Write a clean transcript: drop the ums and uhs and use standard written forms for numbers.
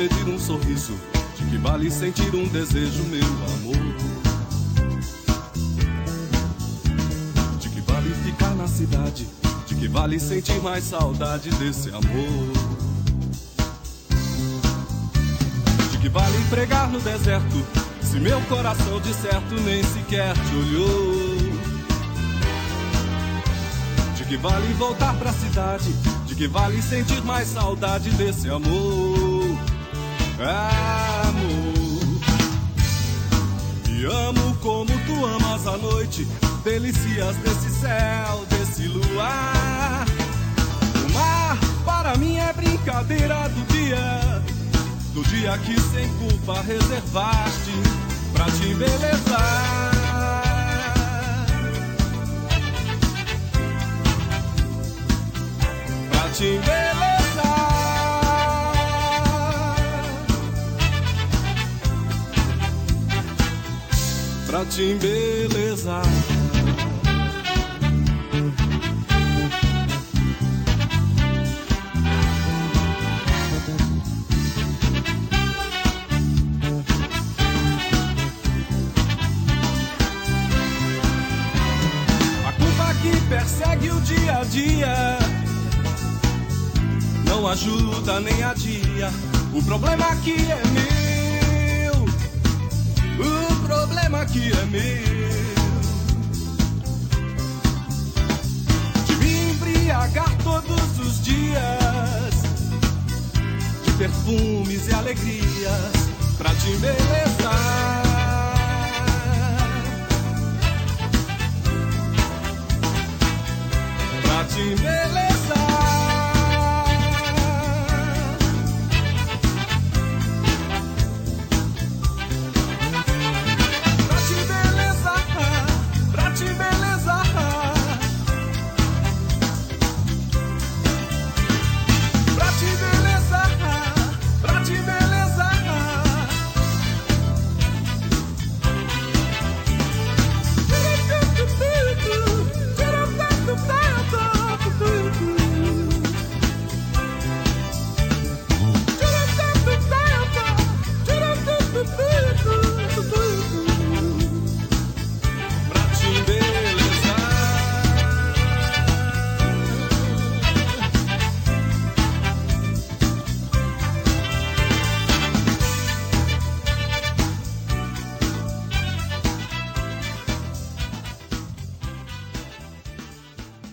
pedir um sorriso? De que vale sentir um desejo, meu amor? De que vale ficar na cidade? De que vale sentir mais saudade desse amor? De que vale pregar no deserto, se meu coração de certo nem sequer te olhou? De que vale voltar pra cidade? De que vale sentir mais saudade desse amor? Amor, me amo como tu amas a noite, delícias desse céu, desse luar. O mar para mim é brincadeira do dia que sem culpa reservaste pra te embelezar. Pra te embelezar. Pra te embelezar. A culpa que persegue o dia a dia não ajuda nem adia. O problema aqui é meu. O problema aqui é meu. De me embriagar todos os dias de perfumes e alegrias pra te embelezar.